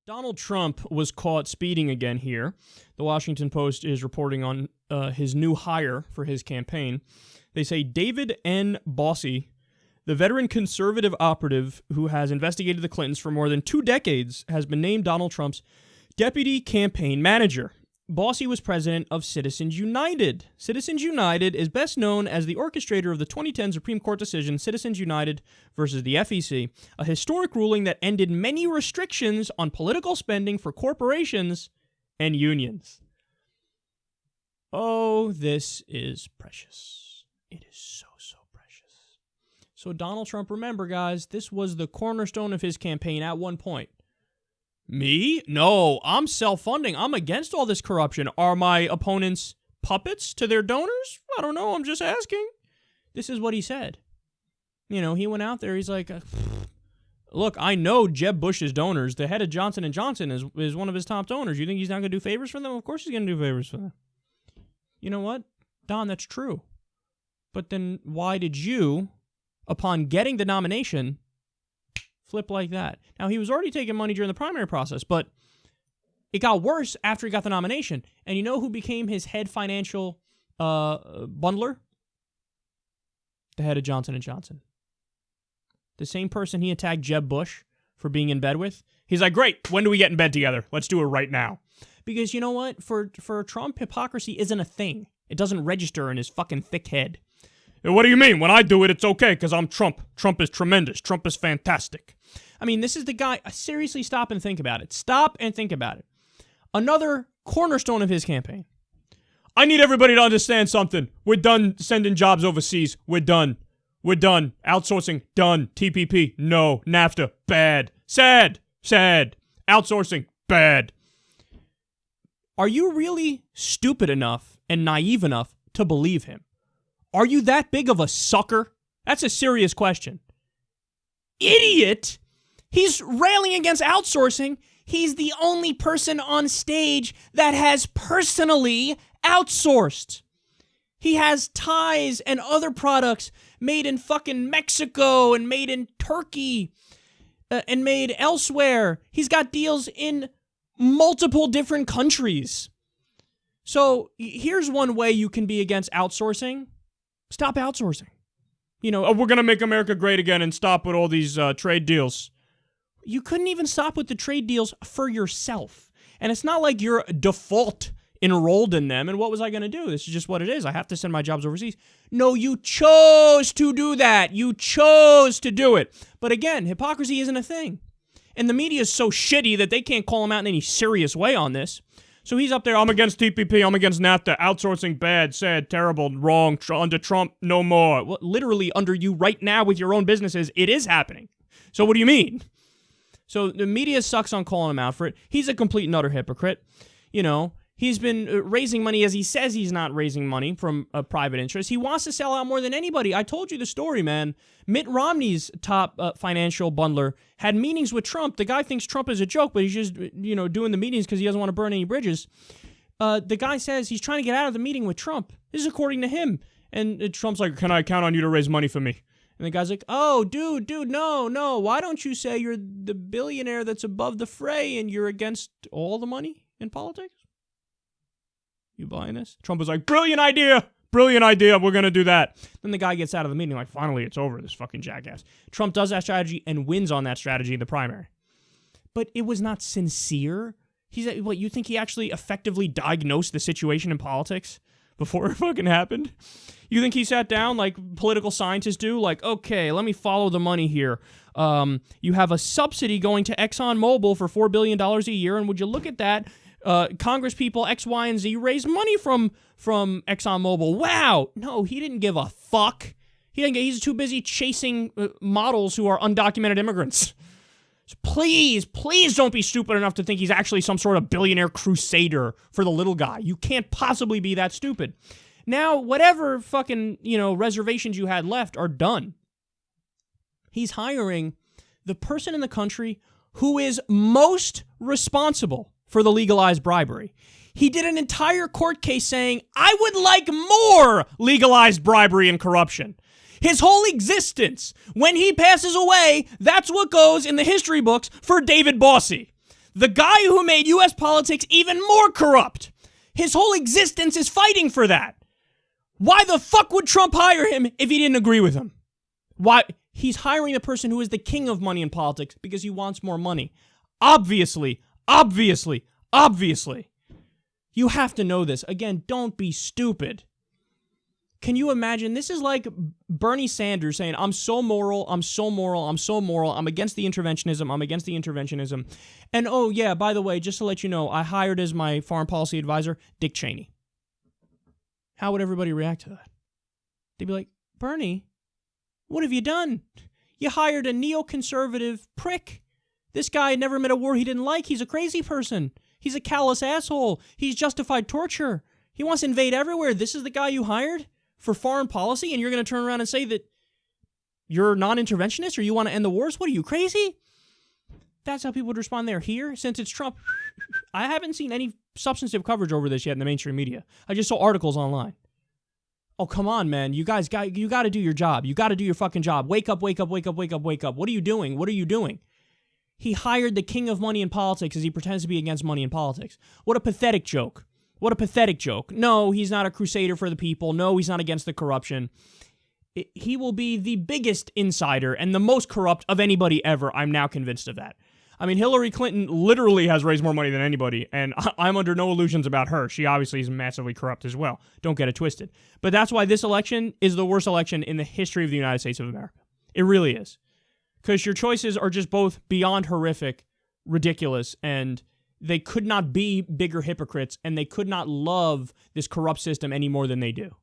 Donald Trump was caught speeding again here. The Washington Post is reporting on his new hire for his campaign. They say David N. Bossie, the veteran conservative operative who has investigated the Clintons for more than 2 decades, has been named Donald Trump's deputy campaign manager. Bossie was president of Citizens United. Citizens United is best known as the orchestrator of the 2010 Supreme Court decision Citizens United versus the FEC, a historic ruling that ended many restrictions on political spending for corporations and unions. Oh, this is precious. It is so precious. So Donald Trump, remember, guys, this was the cornerstone of his campaign at one point. Me? No, I'm self-funding. I'm against all this corruption. Are my opponents puppets to their donors? I don't know. I'm just asking. This is what he said. You know, he went out there. He's like, look, I know Jeb Bush's donors. The head of Johnson & Johnson is one of his top donors. You think he's not going to do favors for them? Of course he's going to do favors for them. You know what? Don, that's true. But then why did you, upon getting the nomination, flip like that? Now, he was already taking money during the primary process, but it got worse after he got the nomination. And you know who became his head financial bundler? The head of Johnson & Johnson. The same person he attacked Jeb Bush for being in bed with. He's like, great, when do we get in bed together? Let's do it right now. Because you know what? For Trump, hypocrisy isn't a thing. It doesn't register in his fucking thick head. What do you mean? When I do it, it's okay because I'm Trump. Trump is tremendous. Trump is fantastic. I mean, this is the guy. Seriously, stop and think about it. Stop and think about it. Another cornerstone of his campaign. I need everybody to understand something. We're done sending jobs overseas. We're done. We're done. Outsourcing, done. TPP, no. NAFTA, bad. Sad. Outsourcing, bad. Are you really stupid enough and naive enough to believe him? Are you that big of a sucker? That's a serious question. Idiot! He's railing against outsourcing. He's the only person on stage that has personally outsourced. He has ties and other products made in fucking Mexico and made in Turkey and made elsewhere. He's got deals in multiple different countries. So here's one way you can be against outsourcing. Stop outsourcing. You know, we're going to make America great again and stop with all these trade deals. You couldn't even stop with the trade deals for yourself. And it's not like you're default enrolled in them. And what was I going to do? This is just what it is. I have to send my jobs overseas. No, you chose to do that. You chose to do it. But again, hypocrisy isn't a thing. And the media is so shitty that they can't call him out in any serious way on this. So he's up there, I'm against TPP, I'm against NAFTA, outsourcing bad, sad, terrible, wrong, under Trump, no more. Well, literally under you right now with your own businesses, it is happening. So what do you mean? So the media sucks on calling him out for it. He's a complete and utter hypocrite. You know, he's been raising money as he says he's not raising money from a private interest. He wants to sell out more than anybody. I told you the story, man. Mitt Romney's top financial bundler had meetings with Trump. The guy thinks Trump is a joke, but he's just, doing the meetings because he doesn't want to burn any bridges. The guy says he's trying to get out of the meeting with Trump. This is according to him. And Trump's like, can I count on you to raise money for me? And the guy's like, oh, dude, no. Why don't you say you're the billionaire that's above the fray and you're against all the money in politics? You buying this? Trump was like, brilliant idea. We're going to do that. Then the guy gets out of the meeting like, finally, it's over, this fucking jackass. Trump does that strategy and wins on that strategy in the primary. But it was not sincere. You think he actually effectively diagnosed the situation in politics before it fucking happened? You think he sat down like political scientists do? Like, okay, let me follow the money here. You have a subsidy going to ExxonMobil for $4 billion a year, and would you look at that? Congress people X, Y, and Z raise money from ExxonMobil. Wow. No, he didn't give a fuck. He's too busy chasing models who are undocumented immigrants. So please don't be stupid enough to think he's actually some sort of billionaire crusader for the little guy. You can't possibly be that stupid. Now, whatever fucking, reservations you had left are done. He's hiring the person in the country who is most responsible for the legalized bribery. He did an entire court case saying, I would like more legalized bribery and corruption. His whole existence, when he passes away, that's what goes in the history books for David Bossie. The guy who made U.S. politics even more corrupt. His whole existence is fighting for that. Why the fuck would Trump hire him if he didn't agree with him? Why? He's hiring the person who is the king of money in politics because he wants more money. Obviously. You have to know this. Again, don't be stupid. Can you imagine? This is like Bernie Sanders saying, I'm so moral. I'm against the interventionism. And oh yeah, by the way, just to let you know, I hired as my foreign policy advisor, Dick Cheney. How would everybody react to that? They'd be like, Bernie, what have you done? You hired a neoconservative prick. This guy never met a war he didn't like. He's a crazy person. He's a callous asshole. He's justified torture. He wants to invade everywhere. This is the guy you hired for foreign policy, and you're going to turn around and say that you're non-interventionist or you want to end the wars? What are you, crazy? That's how people would respond there. Here, since it's Trump, I haven't seen any substantive coverage over this yet in the mainstream media. I just saw articles online. Oh, come on, man. You guys got to do your job. You got to do your fucking job. Wake up. What are you doing? He hired the king of money in politics as he pretends to be against money in politics. What a pathetic joke. No, he's not a crusader for the people. No, he's not against the corruption. He will be the biggest insider and the most corrupt of anybody ever. I'm now convinced of that. I mean, Hillary Clinton literally has raised more money than anybody, and I'm under no illusions about her. She obviously is massively corrupt as well. Don't get it twisted. But that's why this election is the worst election in the history of the United States of America. It really is. Because your choices are just both beyond horrific, ridiculous, and they could not be bigger hypocrites, and they could not love this corrupt system any more than they do.